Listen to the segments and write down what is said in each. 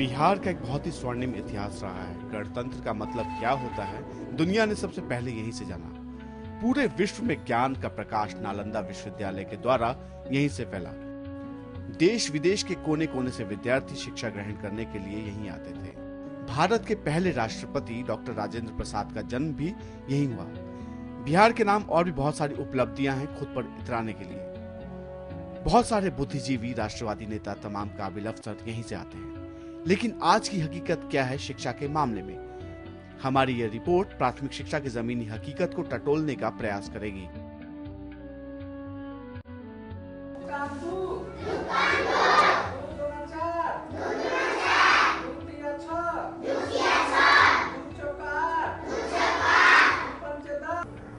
बिहार का एक बहुत ही स्वर्णिम इतिहास रहा है। गणतंत्र का मतलब क्या होता है, दुनिया ने सबसे पहले यहीं से जाना। पूरे विश्व में ज्ञान का प्रकाश नालंदा विश्वविद्यालय के द्वारा यहीं से फैला। देश विदेश के कोने कोने से विद्यार्थी शिक्षा ग्रहण करने के लिए यहीं आते थे। भारत के पहले राष्ट्रपति डॉक्टर राजेंद्र प्रसाद का जन्म भी यहीं हुआ। बिहार के नाम और भी बहुत सारी उपलब्धियां हैं खुद पर इतराने के लिए। बहुत सारे बुद्धिजीवी, राष्ट्रवादी नेता, तमाम काबिल अफसर यहीं से आते हैं। लेकिन आज की हकीकत क्या है शिक्षा के मामले में? हमारी यह रिपोर्ट प्राथमिक शिक्षा की जमीनी हकीकत को टटोलने का प्रयास करेगी।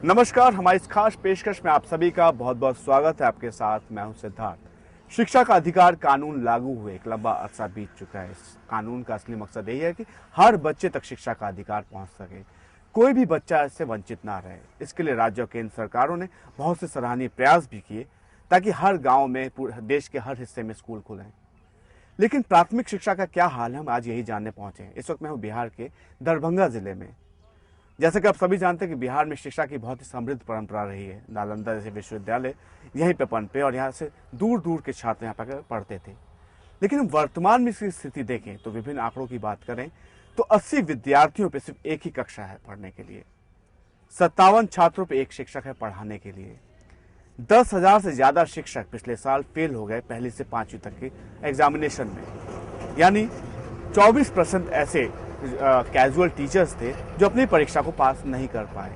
नमस्कार, हमारी इस खास पेशकश में आप सभी का बहुत बहुत स्वागत है। आपके साथ मैं हूं सिद्धार्थ। शिक्षा का अधिकार कानून लागू हुए एक लंबा अरसा बीत चुका है। इस कानून का असली मकसद यही है कि हर बच्चे तक शिक्षा का अधिकार पहुंच सके, कोई भी बच्चा इससे वंचित ना रहे। इसके लिए राज्य और केंद्र सरकारों ने बहुत से सराहनीय प्रयास भी किए ताकि हर गांव में, पूरे देश के हर हिस्से में स्कूल खुलें। लेकिन प्राथमिक शिक्षा का क्या हाल है, हम आज यही जानने पहुंचे हैं। इस वक्त मैं हूँ बिहार के दरभंगा जिले में। जैसे कि आप सभी जानते हैं कि बिहार में शिक्षा की बहुत ही समृद्ध परंपरा रही है। नालंदा जैसे विश्वविद्यालय यहीं पे पनपे और यहाँ से दूर दूर के छात्र यहाँ पर पढ़ते थे। लेकिन हम वर्तमान में इसकी स्थिति देखें तो विभिन्न आंकड़ों की बात करें तो 80 विद्यार्थियों पे सिर्फ एक ही कक्षा है पढ़ने के लिए। 57 छात्रों पे एक शिक्षक है पढ़ाने के लिए। 10,000 से ज्यादा शिक्षक पिछले साल फेल हो गए पहली से 5वीं तक के एग्जामिनेशन में। यानी 24% ऐसे कैजुअल टीचर्स थे जो अपनी परीक्षा को पास नहीं कर पाए।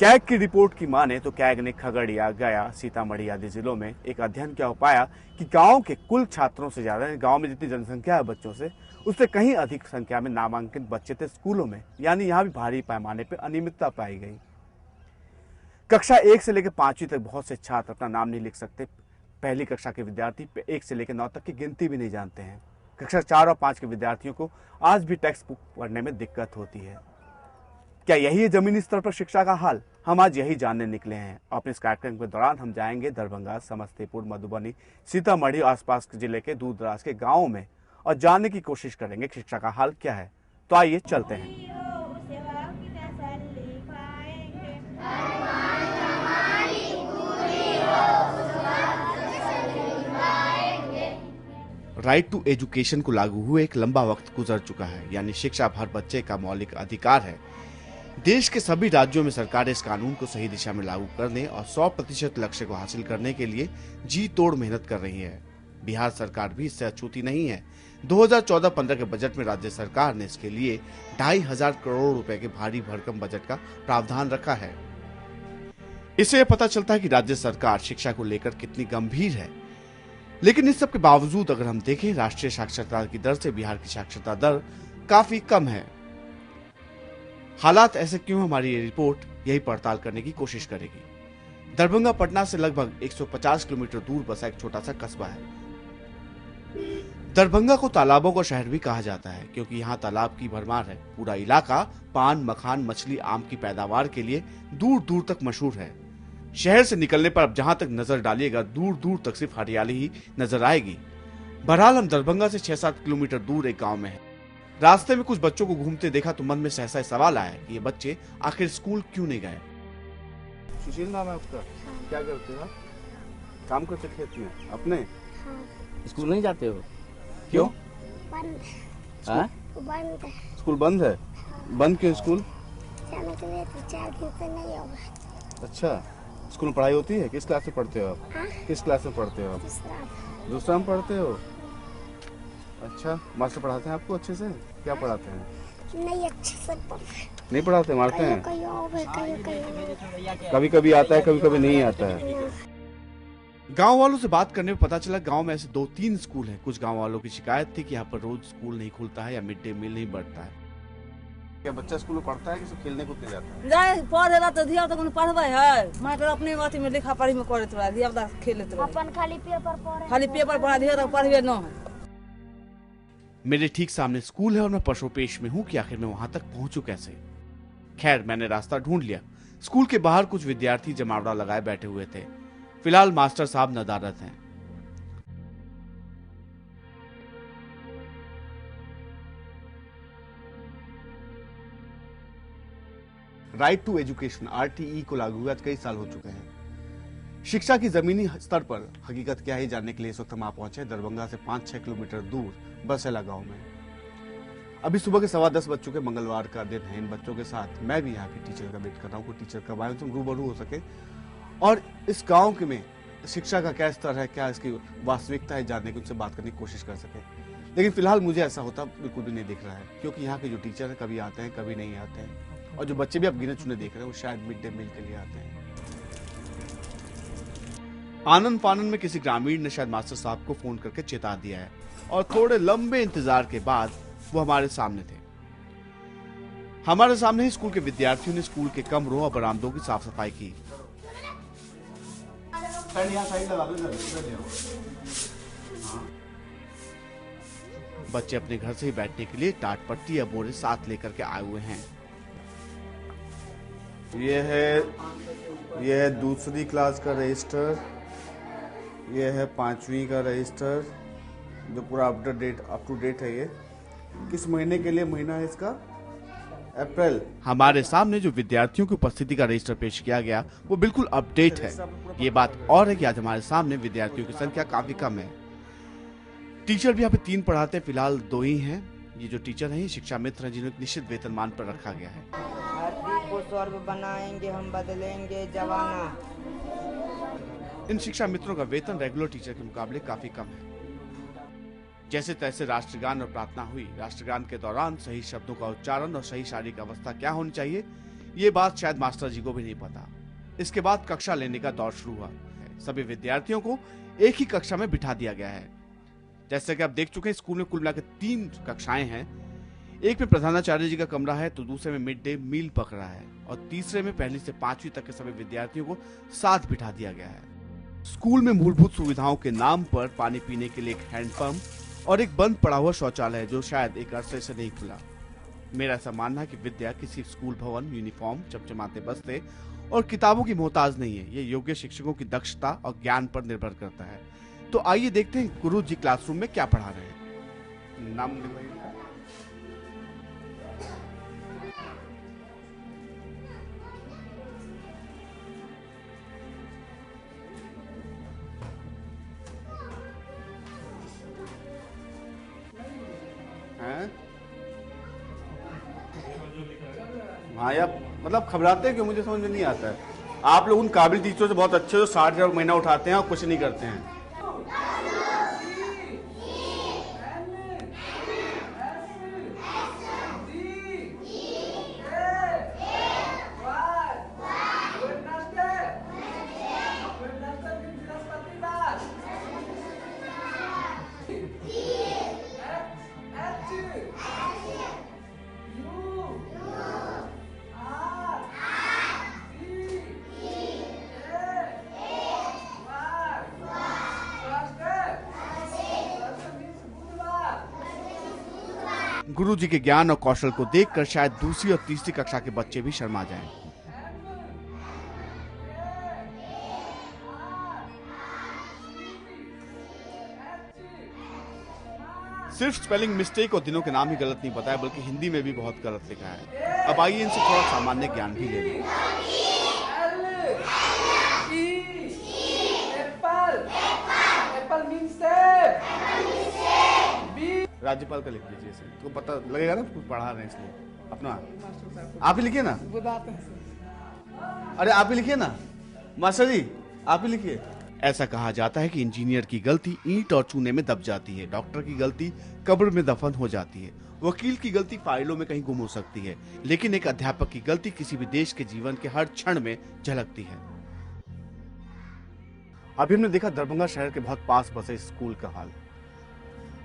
कैग की रिपोर्ट की माने तो कैग ने खगड़िया, गया, सीतामढ़ी आदि जिलों में एक अध्ययन क्या पाया कि गांव के कुल छात्रों से ज्यादा, गांव में जितनी जनसंख्या है बच्चों से, उससे कहीं अधिक संख्या में नामांकित बच्चे थे स्कूलों में। यानी यहाँ भी भारी पैमाने पर अनियमितता पाई गई। कक्षा 1 से लेकर 5वीं तक बहुत से छात्र अपना नाम नहीं लिख सकते। पहली कक्षा के विद्यार्थी 1 से लेकर 9 तक की गिनती भी नहीं जानते हैं। कक्षा 4 और 5 के विद्यार्थियों को आज भी टेक्स्ट बुक पढ़ने में दिक्कत होती है। क्या यही है जमीनी स्तर पर शिक्षा का हाल? हम आज यही जानने निकले हैं। अपने इस कार्यक्रम के दौरान हम जाएंगे दरभंगा, समस्तीपुर, मधुबनी, सीतामढ़ी और आसपास के जिले के दूर दराज के गांवों में और जानने की कोशिश करेंगे शिक्षा का हाल क्या है। तो आइए चलते हैं। राइट टू एजुकेशन को लागू हुए एक लंबा वक्त गुजर चुका है। यानी शिक्षा हर बच्चे का मौलिक अधिकार है। देश के सभी राज्यों में सरकारें इस कानून को सही दिशा में लागू करने और 100% लक्ष्य को हासिल करने के लिए जी तोड़ मेहनत कर रही है। बिहार सरकार भी इससे अछूती नहीं है। 2014-15 के बजट में राज्य सरकार ने इसके लिए 2,500 करोड़ रुपए के भारी भरकम बजट का प्रावधान रखा है। इससे यह पता चलता है कि राज्य सरकार शिक्षा को लेकर कितनी गंभीर है। लेकिन इस सब के बावजूद अगर हम देखें राष्ट्रीय साक्षरता की दर से बिहार की साक्षरता दर काफी कम है। हालात ऐसे क्यों, हमारी ये रिपोर्ट यही पड़ताल करने की कोशिश करेगी। दरभंगा पटना से लगभग 150 किलोमीटर दूर बसा एक छोटा सा कस्बा है। दरभंगा को तालाबों का शहर भी कहा जाता है क्योंकि यहाँ तालाब की भरमार है। पूरा इलाका पान, मखान, मछली, आम की पैदावार के लिए दूर दूर तक मशहूर है। शहर से निकलने पर अब जहां तक नजर डालिएगा दूर दूर तक सिर्फ हरियाली ही नजर आएगी। बहरहाल हम दरभंगा से 6-7 किलोमीटर दूर एक गांव में हैं। रास्ते में कुछ बच्चों को घूमते देखा तो मन में सहसा सवाल आया कि ये बच्चे आखिर स्कूल क्यों नहीं गए। सुशील नाम है आपका? क्या करते हो आप? काम करते खेत में अपने? स्कूल नहीं जाते हो? क्यों? बंद है। स्कूल बंद है? बंद क्यों स्कूल? जाने के लिए 4 दिन से नहीं होगा। अच्छा, स्कूल में पढ़ाई होती है? किस क्लास में पढ़ते हो आप? किस क्लास में पढ़ते हो आप? दूसरा में पढ़ते हो? अच्छा, मास्टर पढ़ाते हैं आपको अच्छे से? क्या पढ़ाते हैं? नहीं अच्छे से नहीं पढ़ाते, मारते हैं? कहीं कभी कभी आता है, कभी कभी नहीं आता है। गांव वालों से बात करने में पता चला गांव में ऐसे 2-3 स्कूल हैं। कुछ गांव वालों की शिकायत थी कि यहाँ पर रोज स्कूल नहीं खुलता है या मिड डे मील नहीं बढ़ता है। क्या बच्चा स्कूल में पढ़ता है कि सिर्फ खेलने कूदने जाता है? जाए पढ़ेला तो धिया तो कोनो पढ़बै है। मास्टर अपने अथी में लिखा पढ़ी में करत रहा, धिया पुता खेलत रहा। अपन खाली पेपर पढ़े, खाली पेपर पढ़ा, धिया तो पढ़बे न है। मेरे ठीक सामने स्कूल है और मैं पशुपेश में हूँ कि आखिर मैं वहां तक पहुंचूं कैसे। खैर, मैंने रास्ता ढूंढ लिया। स्कूल के बाहर कुछ विद्यार्थी जमावड़ा लगाए बैठे हुए थे। फिलहाल मास्टर साहब नदारत हैं। राइट टू एजुकेशन RTE को लागू हुए आज कई साल हो चुके हैं। शिक्षा की जमीनी स्तर पर हकीकत क्या है जानने के लिए इस वक्त हम पहुंचे दरभंगा से 5-6 किलोमीटर दूर बरसेला गांव में। अभी सुबह के 10:15 बज चुके, मंगलवार का दिन है। इन बच्चों के साथ मैं भी यहाँ के टीचर का वेट कर रहा हूँ, कोई टीचर कब आए तो हम रूबरू हो सके और इस गाँव के में शिक्षा का क्या स्तर है, क्या इसकी वास्तविकता है जानने की, उनसे बात करने की कोशिश कर सके। लेकिन फिलहाल मुझे ऐसा होता बिल्कुल भी नहीं दिख रहा है, क्योंकि यहाँ के जो टीचर है कभी आते हैं कभी नहीं आते हैं, और जो बच्चे भी आप गिने चुने देख रहे हैं वो शायद मिड डे मील के लिए आते हैं। आनंद फानन में किसी ग्रामीण ने शायद मास्टर साहब को फोन करके चेता दिया है और थोड़े लंबे इंतजार के बाद वो हमारे सामने थे। हमारे सामने ही स्कूल के विद्यार्थियों ने स्कूल के कमरों और बरामदों की साफ सफाई की। बच्चे अपने घर से ही बैठने के लिए टाट पट्टी या बोरे साथ लेकर के आए हुए हैं। ये है दूसरी क्लास का रजिस्टर, ये है 5वीं का रजिस्टर जो पूरा अप टू डेट है। ये किस महीने के लिए महीना है इसका? अप्रैल। हमारे सामने जो विद्यार्थियों की उपस्थिति का रजिस्टर पेश किया गया वो बिल्कुल अपडेट है। ये बात और है कि आज हमारे सामने विद्यार्थियों की संख्या काफी कम है। टीचर भी यहाँ पे 3 पढ़ाते हैं, फिलहाल 2 ही हैं। ये जो टीचर हैं शिक्षा मित्र हैं जिन्हें निश्चित वेतनमान पर रखा गया है। धरती को स्वर्ग बनाएंगे हम, बदलेंगे जमाना। इन शिक्षा मित्रों का वेतन रेगुलर टीचर के मुकाबले काफी कम है। जैसे तैसे राष्ट्रगान और प्रार्थना हुई। राष्ट्रगान के दौरान सही शब्दों का उच्चारण और सही शारीरिक अवस्था क्या होनी चाहिए ये बात शायद मास्टर जी को भी नहीं पता। इसके बाद कक्षा लेने का दौर शुरू हुआ। सभी विद्यार्थियों को एक ही कक्षा में बिठा दिया गया है। जैसे कि आप देख चुके हैं स्कूल में कुल मिलाकर 3 कक्षाएं हैं। एक में प्रधानाचार्य जी का कमरा है तो दूसरे में मिड डे मील पक रहा है और तीसरे में 1ली से 5वीं तक के सभी विद्यार्थियों को साथ बिठा दिया गया है। स्कूल में मूलभूत सुविधाओं के नाम पर पानी पीने के लिए एक हैंडपंप और एक बंद पड़ा हुआ शौचालय है जो शायद एक अरसे से नहीं खुला। मेरा ऐसा मानना है कि विद्या किसी स्कूल भवन, यूनिफॉर्म, चमचमाते बस्ते और किताबों की मोहताज नहीं है। ये योग्य शिक्षकों की दक्षता और ज्ञान पर निर्भर करता है। तो आइए देखते हैं गुरु जी क्लासरूम में क्या पढ़ा रहे हैं। नाम लिखवाइए। हाँ यार, मतलब घबराते हैं क्यों, मुझे समझ में नहीं आता है। आप लोग उन काबिल टीचरों से बहुत अच्छे हो, 60,000 महीना उठाते हैं और कुछ नहीं करते हैं। गुरु जी के ज्ञान और कौशल को देखकर शायद दूसरी और तीसरी कक्षा के बच्चे भी शर्मा जाएं। सिर्फ स्पेलिंग मिस्टेक और दिनों के नाम ही गलत नहीं बताया बल्कि हिंदी में भी बहुत गलत लिखा है। अब आइए इनसे थोड़ा सामान्य ज्ञान भी ले लें। राज्यपाल का लिख लीजिए इसे, तो पता लगेगा ना कुछ पढ़ा रहे हैं इसलिए। अपना आप ही लिखिए ना। अरे आप ही लिखिए ना मास्टर जी, आप ही लिखिए। ऐसा कहा जाता है कि इंजीनियर की गलती ईंट और चूने में दब जाती है, डॉक्टर की गलती कब्र में दफन हो जाती है, वकील की गलती फाइलों में कहीं गुम हो सकती है, लेकिन एक अध्यापक की गलती किसी भी देश के जीवन के हर क्षण में झलकती है। अभी हमने देखा दरभंगा शहर के बहुत पास बसे स्कूल का हाल।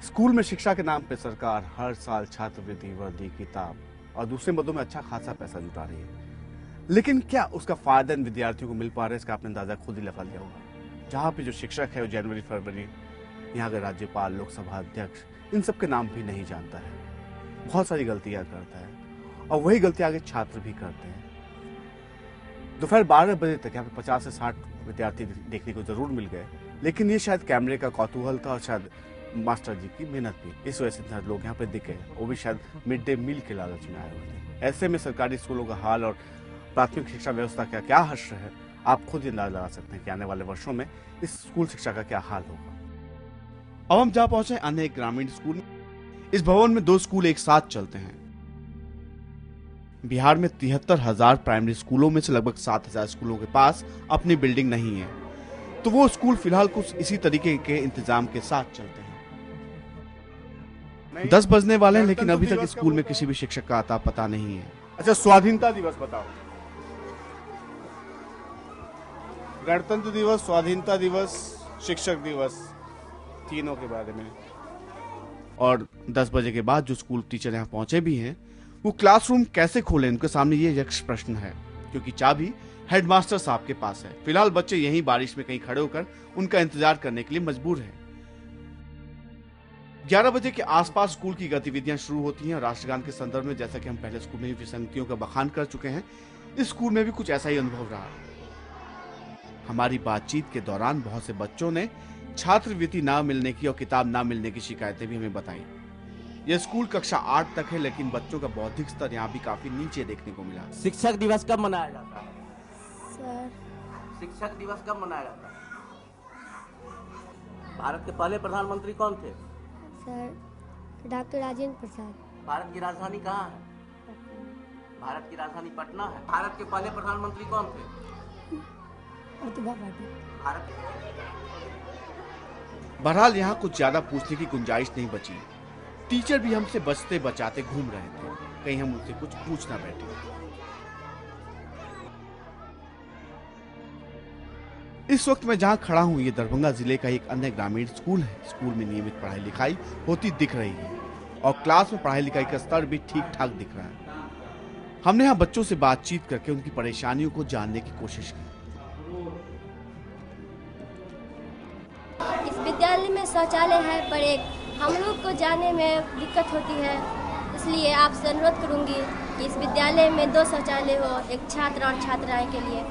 स्कूल में शिक्षा के नाम पे सरकार हर साल छात्रवृत्ति, वर्दी, किताब और दूसरे मदों में अच्छा खासा पैसा जुटा रही है, लेकिन क्या उसका फायदा इन विद्यार्थियों को मिल पा रहा है इसका आपने अंदाजा खुद ही लगा लिया होगा। जहाँ पे जो शिक्षक है वो जनवरी फरवरी यहाँ के राज्यपाल, लोकसभा अध्यक्ष, इन सब के नाम भी नहीं जानता है, बहुत सारी गलतियां करता है और वही गलतियां आगे छात्र भी करते हैं। दोपहर 12 बजे तक यहाँ पे 50 से 60 विद्यार्थी देखने को जरूर मिल गए, लेकिन ये शायद कैमरे का कौतूहल था और शायद मास्टर जी की मेहनत भी, इस वजह से इतना लोग यहाँ पे दिखे, वो भी शायद मिड डे मील के लालच में आए हुए थे। ऐसे में सरकारी स्कूलों का हाल और प्राथमिक शिक्षा व्यवस्था का क्या हश्र है, आप खुद ही अंदाजा लगा सकते हैं कि आने वाले वर्षों में इस स्कूल शिक्षा का क्या हाल होगा। अब हम जा पहुंचे अन्य एक ग्रामीण स्कूल में। इस भवन में 2 स्कूल एक साथ चलते हैं। बिहार में 73,000 प्राइमरी स्कूलों में से लगभग 7,000 स्कूलों के पास अपनी बिल्डिंग नहीं है, तो वो स्कूल फिलहाल कुछ इसी तरीके के इंतजाम के साथ चलते हैं। 10 बजने वाले हैं, लेकिन अभी तक स्कूल में किसी भी शिक्षक का आता पता नहीं है। अच्छा, स्वाधीनता दिवस बताओ। गणतंत्र दिवस, स्वाधीनता दिवस, शिक्षक दिवस, तीनों के बारे में। और 10 बजे के बाद जो स्कूल टीचर यहाँ पहुंचे भी हैं, वो क्लासरूम कैसे खोलें, उनके सामने ये यक्ष प्रश्न है, क्योंकि चाबी हेडमास्टर साहब के पास है। फिलहाल बच्चे यहीं बारिश में कहीं खड़े होकर उनका इंतजार करने के लिए मजबूर हैं। 11 बजे के आसपास स्कूल की गतिविधियां शुरू होती हैं। राष्ट्रगान के संदर्भ में, जैसा कि हम पहले स्कूल में भी विसंगतियों का बखान कर चुके हैं, इस स्कूल में भी कुछ ऐसा ही अनुभव रहा। हमारी बातचीत के दौरान बहुत से बच्चों ने छात्रवृत्ति ना मिलने की और किताब ना मिलने की शिकायतें भी हमें बताई। यह स्कूल कक्षा 8 तक है, लेकिन बच्चों का बौद्धिक स्तर यहाँ भी काफी नीचे देखने को मिला। शिक्षक दिवस कब मनाया जाता है? सर शिक्षक दिवस कब मनाया जाता है? भारत के पहले प्रधानमंत्री कौन थे? Sir doctor Rajendra Prasad. भारत की राजधानी कहाँ है? भारत की राजधानी पटना है। भारत के पहले प्रधानमंत्री कौन थे? भारत। बहरहाल यहाँ कुछ ज्यादा पूछने की गुंजाइश नहीं बची। टीचर भी हमसे बचते बचाते घूम रहे थे, कहीं हम उनसे कुछ पूछ ना बैठे। इस वक्त मैं जहाँ खड़ा हूँ, ये दरभंगा जिले का एक अन्य ग्रामीण स्कूल है। स्कूल में नियमित पढ़ाई लिखाई होती दिख रही है और क्लास में पढ़ाई लिखाई का स्तर भी ठीक ठाक दिख रहा है। हमने यहाँ बच्चों से बातचीत करके उनकी परेशानियों को जानने की कोशिश की। इस विद्यालय में शौचालय है, पर एक हम लोग को जाने में दिक्कत होती है, इसलिए आपसे अनुरोध करूंगी कि इस विद्यालय में 2 शौचालय हो, एक छात्र और छात्राएं के लिए।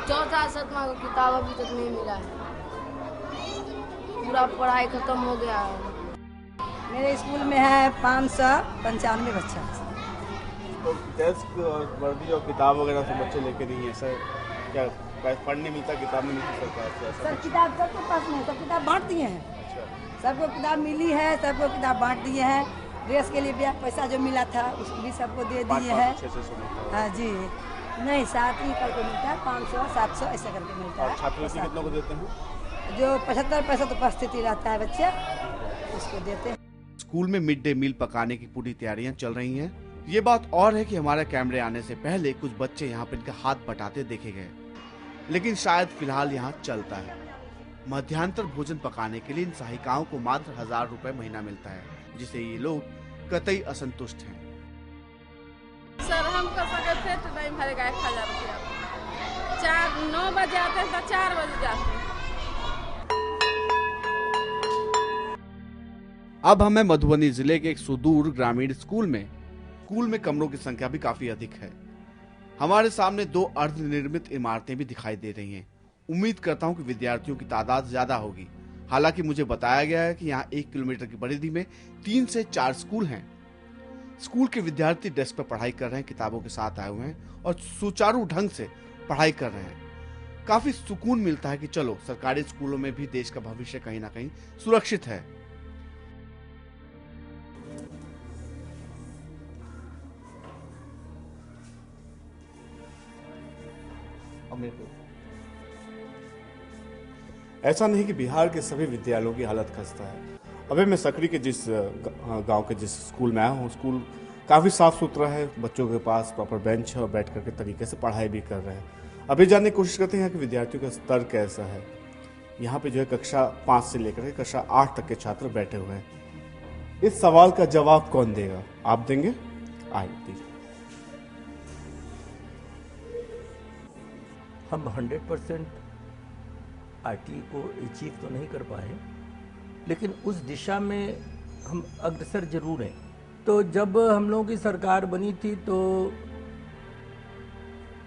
4था 7वां का किताब अभी तक नहीं मिला है, पूरा पढ़ाई खत्म हो गया है। मेरे स्कूल में है 595 बच्चा। तो डेस्क और वर्दी और किताब वगैरह से बच्चे लेके नहीं है सर, क्या पढ़ने मिलता, किताब नहीं मिलती सरकार से? सर किताब सबको पास नहीं, सब किताब बांट दिए हैं। सबको किताब मिली है, सबको किताब बांट दिए हैं। ड्रेस के लिए भी पैसा जो मिला था उसको भी सबको दे दिए हैं। हाँ जी, नहीं 7 ही करके मिलता है, 500 700 ऐसा करके मिलता है। छात्रवृत्ति कितनों को देते हैं? जो 75% उपस्थिति रहता है बच्चे, उसको देते हैं। स्कूल में मिड डे मील पकाने की पूरी तैयारियां चल रही हैं। ये बात और है कि हमारे कैमरे आने से पहले कुछ बच्चे यहाँ पे इनके हाथ बटाते देखे गए, लेकिन शायद फिलहाल यहाँ चलता है। मध्यांतर भोजन पकाने के लिए इन सहायिकाओं को मात्र 1,000 रुपए महीना मिलता है, जिसे ये लोग कतई असंतुष्ट हैं। सर हम कर सके पेट नहीं भरेगा 1,000 रुपया। 9 बजे आते हैं तो 4 बजे जाते हैं। अब हमें मधुबनी जिले के एक सुदूर ग्रामीण स्कूल में कमरों की संख्या भी काफी अधिक है। हमारे सामने 2 अर्धनिर्मित इमारतें भी दिखाई दे रही हैं। उम्मीद करता हूं कि विद्यार्थियों की तादाद ज्यादा होगी। हालांकि मुझे बताया गया है कि यहाँ 1 किलोमीटर की परिधि में 3 से 4 स्कूल हैं। स्कूल के विद्यार्थी डेस्क पर पढ़ाई कर रहे हैं, किताबों के साथ आए हुए हैं और सुचारू ढंग से पढ़ाई कर रहे हैं। काफी सुकून मिलता है कि चलो सरकारी स्कूलों में भी देश का भविष्य कहीं ना कहीं सुरक्षित है। ऐसा नहीं कि बिहार के सभी विद्यालयों की हालत खस्ता है। अभी मैं सकरी के जिस गांव के जिस स्कूल में आया हूँ, स्कूल काफ़ी साफ सुथरा है, बच्चों के पास प्रॉपर बेंच है और बैठ करके तरीके से पढ़ाई भी कर रहे हैं। अभी जानने की कोशिश करते हैं कि विद्यार्थियों का स्तर कैसा है। यहाँ पे जो है कक्षा 5 से लेकर कक्षा 8 तक के छात्र बैठे हुए हैं। इस सवाल का जवाब कौन देगा? आप देंगे? आइए दीजिए। हम 100% आरटीई को अचीव तो नहीं कर पाए, लेकिन उस दिशा में हम अग्रसर जरूर हैं। तो जब हम लोगों की सरकार बनी थी तो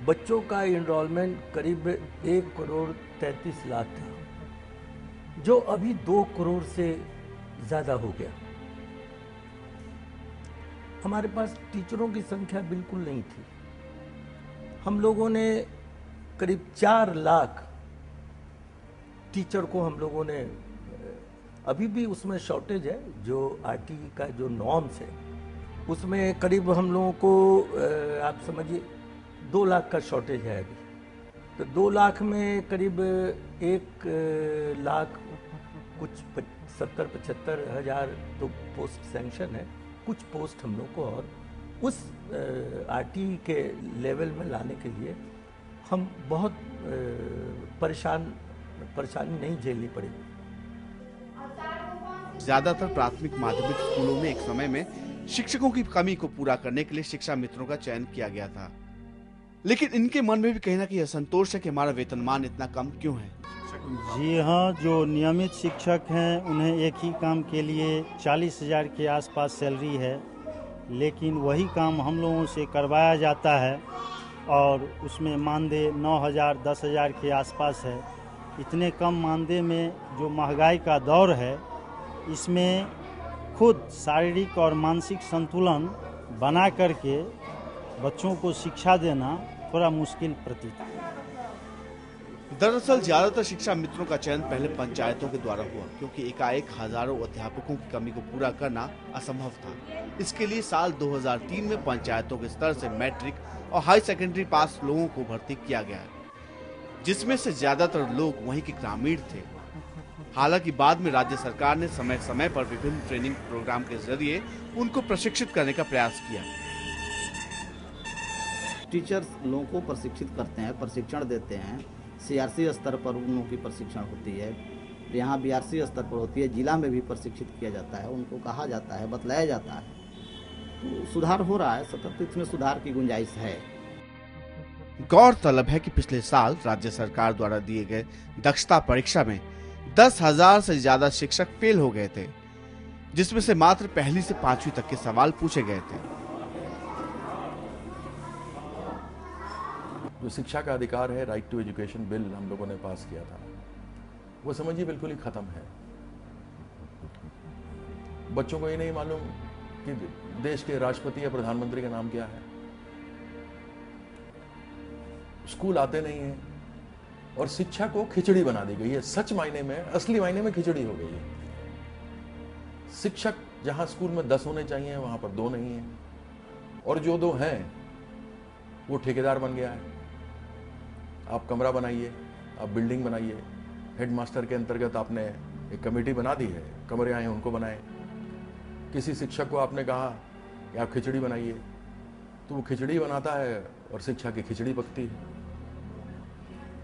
बच्चों का इनरोलमेंट करीब 1,33,00,000 था, जो अभी 2 करोड़ से ज़्यादा हो गया। हमारे पास टीचरों की संख्या बिल्कुल नहीं थी। हम लोगों ने करीब 4 लाख टीचर को हम लोगों ने, अभी भी उसमें शॉर्टेज है, जो आरटी का जो नॉर्म्स है उसमें करीब हम लोगों को आप समझिए 2 लाख का शॉर्टेज है अभी। तो 2 लाख में करीब 1 लाख कुछ 70-75 हज़ार तो पोस्ट सैंक्शन है, कुछ पोस्ट हम लोग को और उस आरटी के लेवल में लाने के लिए हम बहुत परेशानी नहीं झेलनी पड़ेगी। ज्यादातर प्राथमिक माध्यमिक स्कूलों में एक समय में शिक्षकों की कमी को पूरा करने के लिए शिक्षा मित्रों का चयन किया गया था, लेकिन इनके मन में भी कहीं ना कहीं असंतोष है कि हमारा वेतनमान इतना कम क्यों है। जी हाँ, जो नियमित शिक्षक हैं उन्हें एक ही काम के लिए 40,000 के आसपास सैलरी है, लेकिन वही काम हम लोगों से करवाया जाता है और उसमें मानदेय 9,000 10,000 के आसपास है। इतने कम मानदेय में जो महंगाई का दौर है, इसमें खुद शारीरिक और मानसिक संतुलन बना करके बच्चों को शिक्षा देना थोड़ा मुश्किल प्रतीत है। दरअसल ज्यादातर शिक्षा मित्रों का चयन पहले पंचायतों के द्वारा हुआ, क्योंकि एकाएक हजारों अध्यापकों की कमी को पूरा करना असंभव था। इसके लिए साल 2003 में पंचायतों के स्तर से मैट्रिक और हाई सेकेंडरी पास लोगों को भर्ती किया गया है, जिसमें से ज्यादातर लोग वहीं के ग्रामीण थे। हालांकि बाद में राज्य सरकार ने समय समय पर विभिन्न ट्रेनिंग प्रोग्राम के जरिए उनको प्रशिक्षित करने का प्रयास किया। टीचर्स लोगों को प्रशिक्षित करते हैं, प्रशिक्षण देते हैं। सीआरसी स्तर पर उन लोगों की प्रशिक्षण होती है, यहाँ बीआरसी स्तर पर होती है, जिला में भी प्रशिक्षित किया जाता है, उनको कहा जाता है, बतलाया जाता है। तो सुधार हो रहा है, सतत इसमें सुधार की गुंजाइश है। गौरतलब है कि पिछले साल राज्य सरकार द्वारा दिए गए दक्षता परीक्षा में 10,000 से ज्यादा शिक्षक फेल हो गए थे, जिसमें से मात्र पहली से 5वीं तक के सवाल पूछे गए थे। जो शिक्षा का अधिकार है, राइट टू एजुकेशन बिल हम लोगों ने पास किया था, वो समझिए बिल्कुल ही खत्म है। बच्चों को ये नहीं मालूम कि देश के राष्ट्रपति या प्रधानमंत्री का नाम क्या है, स्कूल आते नहीं है और शिक्षा को खिचड़ी बना दी गई है। सच मायने में, असली मायने में खिचड़ी हो गई है। शिक्षक जहां स्कूल में 10 होने चाहिए वहां पर 2 नहीं है, और जो 2 हैं वो ठेकेदार बन गया है। आप कमरा बनाइए, आप बिल्डिंग बनाइए, हेडमास्टर के अंतर्गत आपने एक कमेटी बना दी है, कमरे आए उनको बनाए। किसी शिक्षक को आपने कहा कि आप खिचड़ी बनाइए, तो वो खिचड़ी बनाता है और शिक्षा की खिचड़ी पकती है।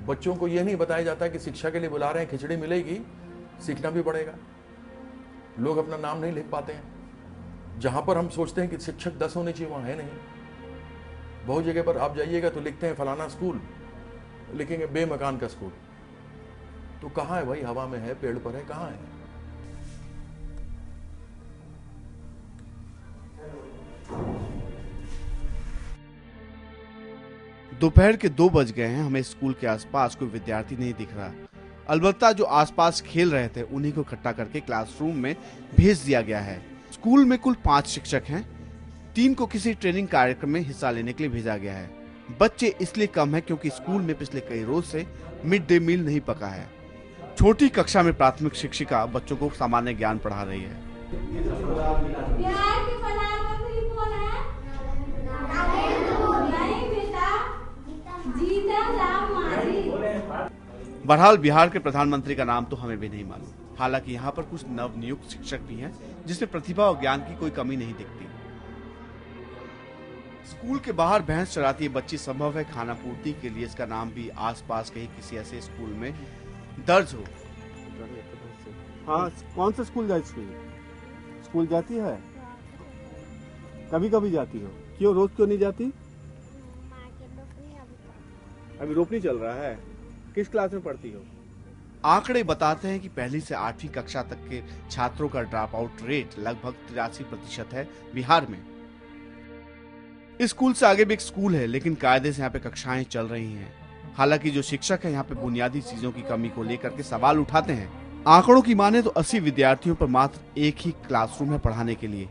बच्चों को यह नहीं बताया जाता कि शिक्षा के लिए बुला रहे हैं, खिचड़ी मिलेगी, सीखना भी पड़ेगा। लोग अपना नाम नहीं लिख पाते हैं। जहां पर हम सोचते हैं कि शिक्षक 10 होने चाहिए, वहां है नहीं। बहुत जगह पर आप जाइएगा तो लिखते हैं फलाना स्कूल, लिखेंगे बेमकान का स्कूल। तो कहां है भाई? हवा में है, पेड़ पर है, कहां है? दोपहर के 2 बज गए हैं, हमें स्कूल के आसपास कोई विद्यार्थी नहीं दिख रहा। अलबत्ता जो आसपास खेल रहे थे उन्हीं को इकट्ठा करके क्लासरूम में भेज दिया गया है। स्कूल में कुल 5 शिक्षक हैं, 3 को किसी ट्रेनिंग कार्यक्रम में हिस्सा लेने के लिए भेजा गया है। बच्चे इसलिए कम है क्योंकि स्कूल में पिछले कई रोज से मिड डे मील नहीं पका है। छोटी कक्षा में प्राथमिक शिक्षिका बच्चों को सामान्य ज्ञान पढ़ा रही है। बहरहाल बिहार के प्रधानमंत्री का नाम तो हमें भी नहीं मालूम। हालांकि यहाँ पर कुछ नवनियुक्त शिक्षक भी हैं जिसमें प्रतिभा और ज्ञान की कोई कमी नहीं दिखती। स्कूल के बाहर भैंस चराती है बच्ची संभव है खाना पूर्ति के लिए इसका नाम भी आसपास कहीं किसी ऐसे स्कूल में दर्ज हो। हाँ, कौन सा स्कूल जाती है? स्कूल जाती है? कभी कभी जाती हो? क्यों, रोज क्यों नहीं जाती? अभी रोपनी चल रहा है। किस क्लास में पढ़ती हो? आंकड़े बताते हैं कि 1ली से 8वीं कक्षा तक के छात्रों का ड्रॉप आउट रेट लगभग 83% है बिहार में। इस स्कूल से आगे भी एक स्कूल है, लेकिन कायदे से यहाँ पे कक्षाएं चल रही हैं। हालांकि जो शिक्षक है यहाँ पे बुनियादी चीजों की कमी को लेकर के सवाल उठाते हैं। आंकड़ों की माने तो 80 विद्यार्थियों पर मात्र एक ही क्लासरूम है पढ़ाने के लिए,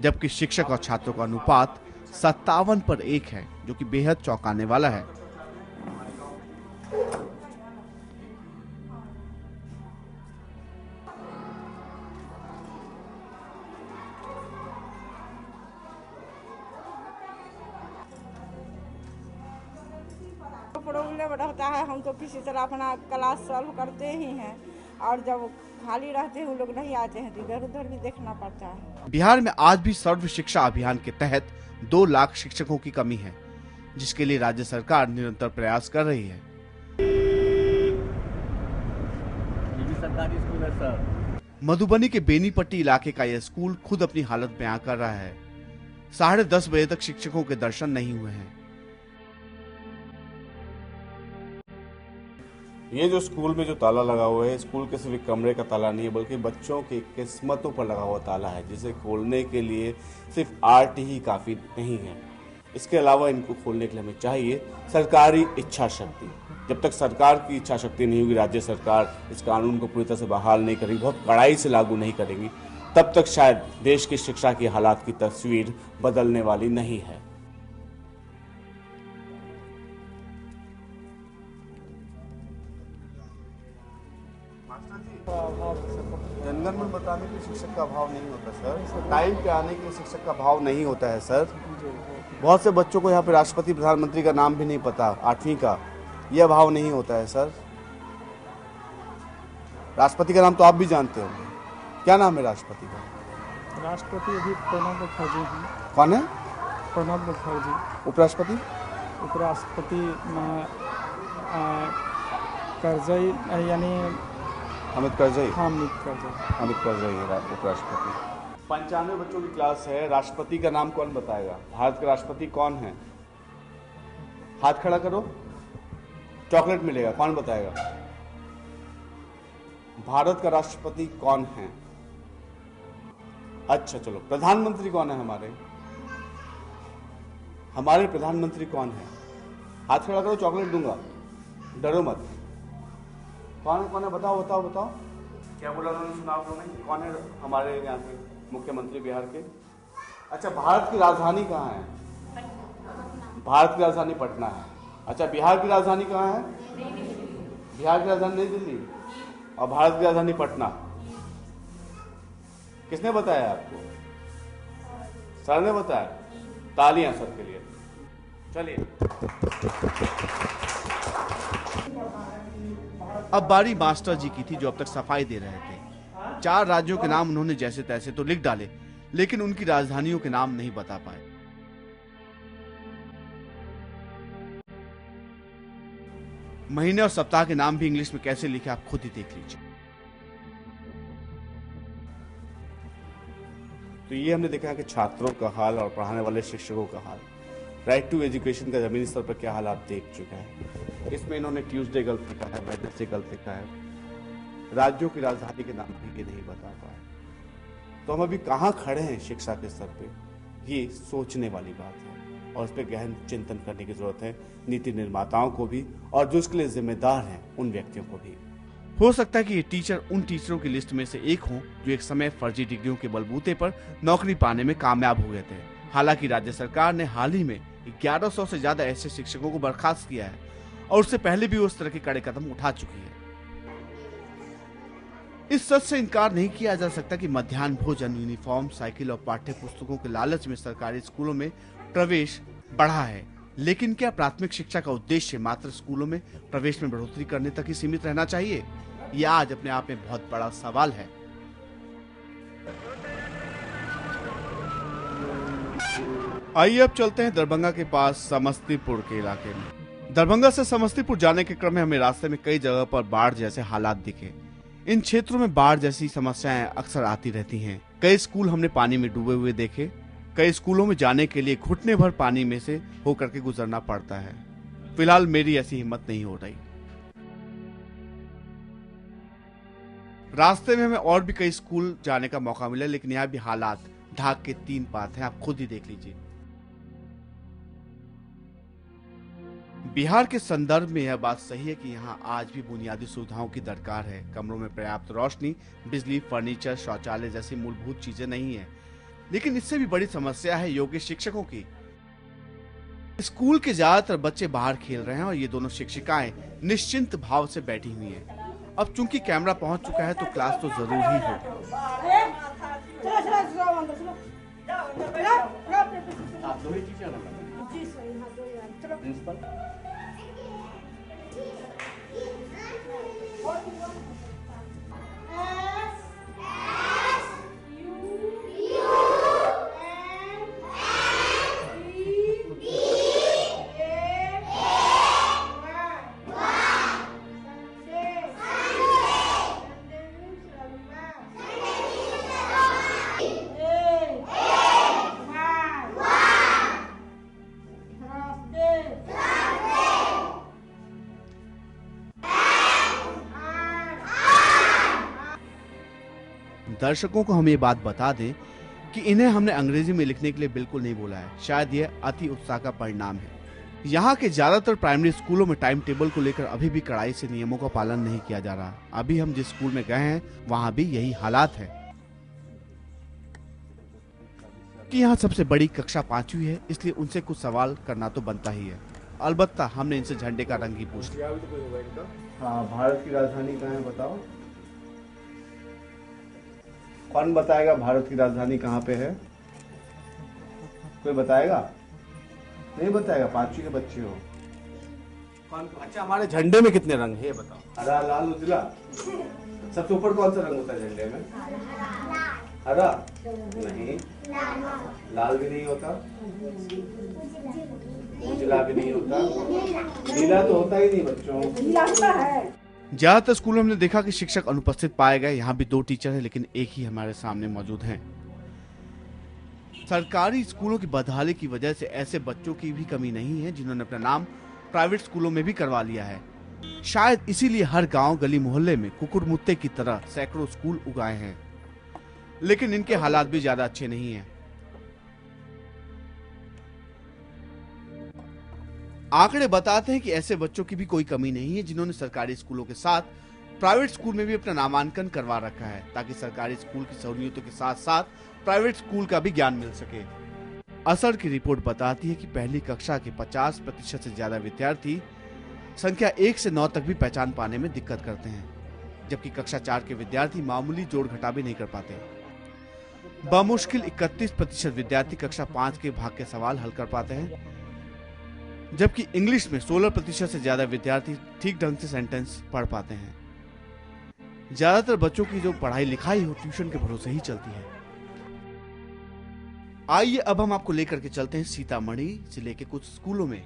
जबकि शिक्षक और छात्रों का अनुपात 57 पर 1 है, जो कि बेहद चौंकाने वाला है। प्रॉब्लम रहता है, हम तो किसी तरह अपना क्लास सॉल्व करते ही हैं, और जब खाली रहते हैं वो लोग नहीं आते हैं तो इधर उधर भी देखना पड़ता है। बिहार में आज भी सर्व शिक्षा अभियान के तहत 2 लाख शिक्षकों की कमी है, जिसके लिए राज्य सरकार निरंतर प्रयास कर रही है। ये भी सरकारी स्कूल है सर। मधुबनी के बेनीपट्टी इलाके का यह स्कूल खुद अपनी हालत बयां कर रहा है। 10:30 बजे तक शिक्षकों के दर्शन नहीं हुए हैं। ये जो स्कूल में जो ताला लगा हुआ है, स्कूल के सिर्फ एक कमरे का ताला नहीं है, बल्कि बच्चों की किस्मतों पर लगा हुआ ताला है, जिसे खोलने के लिए सिर्फ आर्ट ही काफी नहीं है। इसके अलावा इनको खोलने के लिए हमें चाहिए सरकारी इच्छा शक्ति। जब तक सरकार की इच्छा शक्ति नहीं होगी, राज्य सरकार इस कानून को पूरी तरह से बहाल नहीं करेगी, बहुत कड़ाई से लागू नहीं करेगी, तब तक शायद देश की शिक्षा की हालात की तस्वीर बदलने वाली नहीं है। जनगणमन बताने के लिए शिक्षक का अभाव नहीं होता सर, टाइम पे आने के लिए शिक्षक का अभाव नहीं होता है सर। बहुत से बच्चों को यहाँ पे राष्ट्रपति प्रधानमंत्री का नाम भी नहीं पता, 8वीं का, यह अभाव नहीं होता है सर। राष्ट्रपति का नाम तो आप भी जानते होंगे, क्या नाम है राष्ट्रपति का? राष्ट्रपति अभी प्रणब मुखर्जी हैं। कौन है? प्रणब मुखर्जी। उपराष्ट्रपति? उपराष्ट्रपति करजई, यानी हामिद करजई। हामिद करजई। हामिद करजई है उपराष्ट्रपति। 95 बच्चों की क्लास है। राष्ट्रपति का नाम कौन बताएगा? भारत के राष्ट्रपति कौन है? हाथ खड़ा करो, चॉकलेट मिलेगा। कौन बताएगा? भारत का राष्ट्रपति कौन है? अच्छा चलो, प्रधानमंत्री कौन है हमारे? हमारे प्रधानमंत्री कौन है? हाथ खड़ा करो, चॉकलेट दूंगा, डरो मत। कौन है बताओ बताओ बताओ। क्या बोला उन्होंने, सुना आप लोगों ने? कौन है हमारे यहाँ के मुख्यमंत्री बिहार के? अच्छा, भारत की राजधानी कहाँ है? भारत की राजधानी पटना है। अच्छा, बिहार की राजधानी कहाँ है? बिहार की राजधानी नई दिल्ली और भारत की राजधानी पटना। किसने बताया आपको? सर ने बताया। तालियां सर के लिए। चलिए, अब बारी मास्टर जी की थी, जो अब तक सफाई दे रहे थे। 4 राज्यों के नाम उन्होंने जैसे तैसे तो लिख डाले, लेकिन उनकी राजधानियों के नाम नहीं बता पाए। महीने और सप्ताह के नाम भी इंग्लिश में कैसे लिखे, आप खुद ही देख लीजिए। तो ये हमने देखा कि छात्रों का हाल और पढ़ाने वाले शिक्षकों का हाल, राइट टू एजुकेशन का जमीनी स्तर पर क्या हाल आप देख चुके हैं। इसमें इन्होंने ट्यूसडे गलत लिखा है, वेडनेसडे गलत लिखा है, राज्यों की राजधानी के नाम भी नहीं बता पाए। तो हम अभी कहाँ खड़े हैं शिक्षा के स्तर पे, ये सोचने वाली बात है और इस पर गहन चिंतन करने की जरूरत है, नीति निर्माताओं को भी और जो इसके लिए जिम्मेदार हैं उन व्यक्तियों को भी। हो सकता है कि ये टीचर उन टीचरों की लिस्ट में से एक हों जो एक समय फर्जी डिग्रियों के बलबूते पर नौकरी पाने में कामयाब हो गए थे। हालांकि राज्य सरकार ने हाल ही में 1100 से ज्यादा ऐसे शिक्षकों को बर्खास्त किया है और उससे पहले भी उस तरह के कड़े कदम उठा चुकी है। इस सच से इनकार नहीं किया जा सकता कि मध्याह्न भोजन, यूनिफॉर्म, साइकिल और पाठ्य पुस्तकों के लालच में सरकारी स्कूलों में प्रवेश बढ़ा है। लेकिन क्या प्राथमिक शिक्षा का उद्देश्य मात्र स्कूलों में प्रवेश में बढ़ोतरी करने तक ही सीमित रहना चाहिए? यह आज अपने आप में बहुत बड़ा सवाल है। आइए अब चलते हैं दरभंगा के पास समस्तीपुर के इलाके में। दरभंगा से समस्तीपुर जाने के क्रम में हमें रास्ते में कई जगह पर बाढ़ जैसे हालात दिखे। इन क्षेत्रों में बाढ़ जैसी समस्याएं अक्सर आती रहती हैं। कई स्कूल हमने पानी में डूबे हुए देखे। कई स्कूलों में जाने के लिए घुटने भर पानी में से होकर के गुजरना पड़ता है। फिलहाल मेरी ऐसी हिम्मत नहीं हो रही। रास्ते में हमें और भी कई स्कूल जाने का मौका मिला, लेकिन यहाँ भी हालात ढाक के 3 पात हैं। आप खुद ही देख लीजिए। बिहार के संदर्भ में यह बात सही है कि यहाँ आज भी बुनियादी सुविधाओं की दरकार है। कमरों में पर्याप्त रोशनी, बिजली, फर्नीचर, शौचालय जैसी मूलभूत चीजें नहीं है। लेकिन इससे भी बड़ी समस्या है योग्य शिक्षकों की। स्कूल के ज्यादातर बच्चे बाहर खेल रहे हैं और ये दोनों शिक्षिकाएं निश्चिंत भाव से बैठी हुई हैं। अब चूंकि कैमरा पहुंच चुका है तो क्लास तो जरूर ही होगी। आप दो ही टीचर हैं? प्रिंसिपल? दर्शकों को हम ये बात बता दें कि इन्हें हमने अंग्रेजी में लिखने के लिए बिल्कुल नहीं बोला है। शायद यह अति उत्साह का परिणाम है। यहाँ के ज्यादातर प्राइमरी स्कूलों में टाइम टेबल को लेकर अभी भी कड़ाई से नियमों का पालन नहीं किया जा रहा। अभी हम जिस स्कूल में गए हैं वहाँ भी यही हालात है कि यहाँ सबसे बड़ी कक्षा 5वीं है, इसलिए उनसे कुछ सवाल करना तो बनता ही है। अलबत्ता हमने इनसे झंडे का रंग ही पूछ लिया। हाँ, भारत की राजधानी कहाँ है बताओ? कौन बताएगा भारत की राजधानी कहाँ पे है? कोई बताएगा? नहीं बताएगा? 5वीं के बच्चे हो। कौन? अच्छा, हमारे झंडे में कितने रंग है ये बताओ? हरा, लाल, उजला। सबसे ऊपर कौन सा रंग होता है झंडे में? हरा नहीं, लाल भी नहीं होता, उजला भी नहीं होता, नीला तो होता ही नहीं बच्चों। ज्यादातर स्कूलों में हमने देखा कि शिक्षक अनुपस्थित पाए गए। यहाँ भी 2 टीचर हैं, लेकिन एक ही हमारे सामने मौजूद हैं। सरकारी स्कूलों की बदहाली की वजह से ऐसे बच्चों की भी कमी नहीं है जिन्होंने अपना नाम प्राइवेट स्कूलों में भी करवा लिया है। शायद इसीलिए हर गांव, गली, मोहल्ले में कुकुरमुत्ते की तरह सैकड़ों स्कूल उगाए हैं, लेकिन इनके हालात भी ज्यादा अच्छे नहीं हैं। आंकड़े बताते हैं कि ऐसे बच्चों की भी कोई कमी नहीं है जिन्होंने सरकारी स्कूलों के साथ प्राइवेट स्कूल में भी अपना नामांकन करवा रखा है, ताकि सरकारी स्कूल की सहूलियतों के साथ साथ प्राइवेट स्कूल का भी ज्ञान मिल सके। असर की रिपोर्ट बताती है कि पहली कक्षा के 50% से ज्यादा विद्यार्थी संख्या 1 से 9 तक भी पहचान पाने में दिक्कत करते हैं, जबकि कक्षा 4 के विद्यार्थी मामूली जोड़ घटा भी नहीं कर पाते। बमुश्किल 31% विद्यार्थी कक्षा 5 के भाग के सवाल हल कर पाते हैं, जबकि इंग्लिश में 16% से ज्यादा विद्यार्थी ठीक ढंग से सेंटेंस पढ़ पाते हैं। ज्यादातर बच्चों की जो पढ़ाई लिखाई हो ट्यूशन के भरोसे ही चलती है। आइए अब हम आपको लेकर के चलते हैं सीतामढ़ी जिले के कुछ स्कूलों में।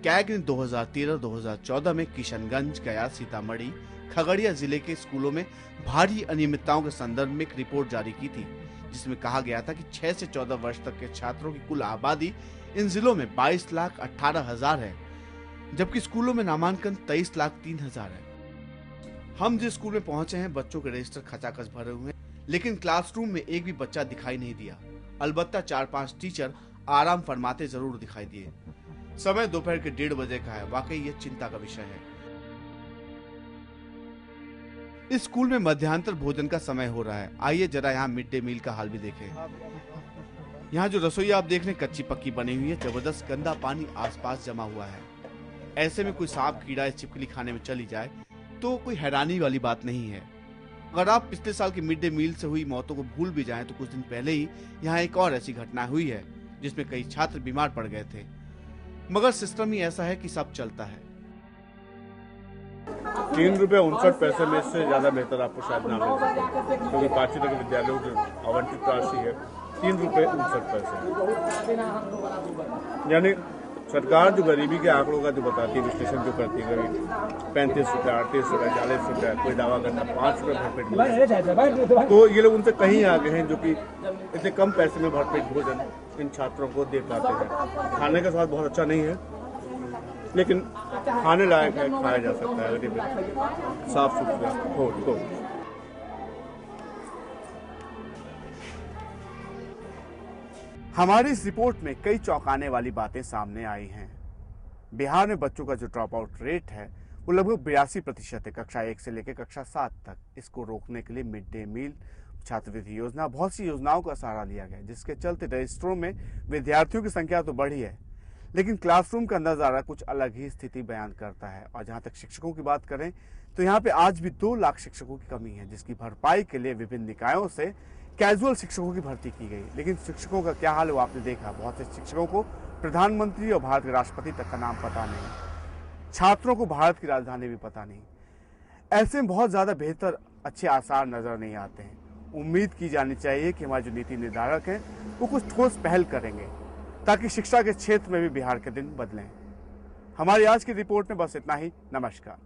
कैग ने 2013-2014 में किशनगंज, गया, सीतामढ़ी, खगड़िया जिले के स्कूलों में भारी अनियमितताओं के संदर्भ में एक रिपोर्ट जारी की थी, जिसमें कहा गया था कि 6 से 14 वर्ष तक के छात्रों की कुल आबादी इन जिलों में 22,18,000 है, जबकि स्कूलों में नामांकन 23,03,000 है। हम जिस स्कूल में पहुंचे हैं बच्चों के रजिस्टर खचाखच भरे हुए हैं, लेकिन क्लासरूम में एक भी बच्चा दिखाई नहीं दिया। अलबत्ता 4-5 टीचर आराम फरमाते जरूर दिखाई दिए। समय दोपहर के 1:30 बजे का है। वाकई यह चिंता का विषय है। इस स्कूल में मध्यांतर भोजन का समय हो रहा है। आइए जरा यहाँ मिड डे मील का हाल भी देखें। यहाँ जो रसोई आप देख रहे हैं कच्ची पक्की बनी हुई है। जबरदस्त गंदा पानी आसपास जमा हुआ है। ऐसे में कोई सांप, कीड़ा या छिपकली खाने में चली जाए तो कोई हैरानी वाली बात नहीं है। अगर आप पिछले साल की मिड डे मील से हुई मौतों को भूल भी जाएं तो कुछ दिन पहले ही यहाँ एक और ऐसी घटना हुई है जिसमें कई छात्र बीमार पड़ गए थे। मगर सिस्टम ही ऐसा है कि सब चलता है। 3 रुपये 59 पैसे में इससे ज्यादा बेहतर आपको शायद ना मिल सके, क्योंकि 5वीं तक के विद्यालयों की आवंटित राशि है 3 रुपये 59 पैसे। यानी सरकार जो गरीबी के आंकड़ों का जो बताती है, विश्लेषण जो करती है, कभी 35 रुपये, 38 रुपये, 40 रुपये, कोई दावा करता 5 रुपये भरपेट भोजन, तो ये लोग उनसे कहीं आगे हैं जो कि इतने कम पैसे में भरपेट भोजन इन छात्रों को दे पाते हैं। खाने का स्वाद बहुत अच्छा नहीं है, लेकिन खाने लायक है, खाया जा सकता है अगर साफ सुथरा हो तो। हमारी इस रिपोर्ट में कई चौंकाने वाली बातें सामने आई हैं। बिहार में बच्चों का जो ड्रॉप आउट रेट है वो लगभग 82% है, कक्षा 1 से लेकर कक्षा 7 तक। इसको रोकने के लिए मिड डे मील, छात्रवृत्ति योजना, बहुत सी योजनाओं का सहारा लिया गया, जिसके चलते रजिस्ट्रों में विद्यार्थियों की संख्या तो बढ़ी है, लेकिन क्लासरूम का नज़ारा कुछ अलग ही स्थिति बयान करता है। और जहां तक शिक्षकों की बात करें तो यहाँ पे आज भी 2 लाख शिक्षकों की कमी है, जिसकी भरपाई के लिए विभिन्न निकायों से कैजुअल शिक्षकों की भर्ती की गई। लेकिन शिक्षकों का क्या हाल है वो आपने देखा। बहुत से शिक्षकों को प्रधानमंत्री और भारत के राष्ट्रपति तक का नाम पता नहीं, छात्रों को भारत की राजधानी भी पता नहीं। ऐसे में बहुत ज़्यादा बेहतर अच्छे आसार नज़र नहीं आते हैं। उम्मीद की जानी चाहिए कि हमारे जो नीति निर्धारक हैं वो कुछ ठोस पहल करेंगे ताकि शिक्षा के क्षेत्र में भी बिहार के दिन बदलें। हमारी आज की रिपोर्ट में बस इतना ही। नमस्कार।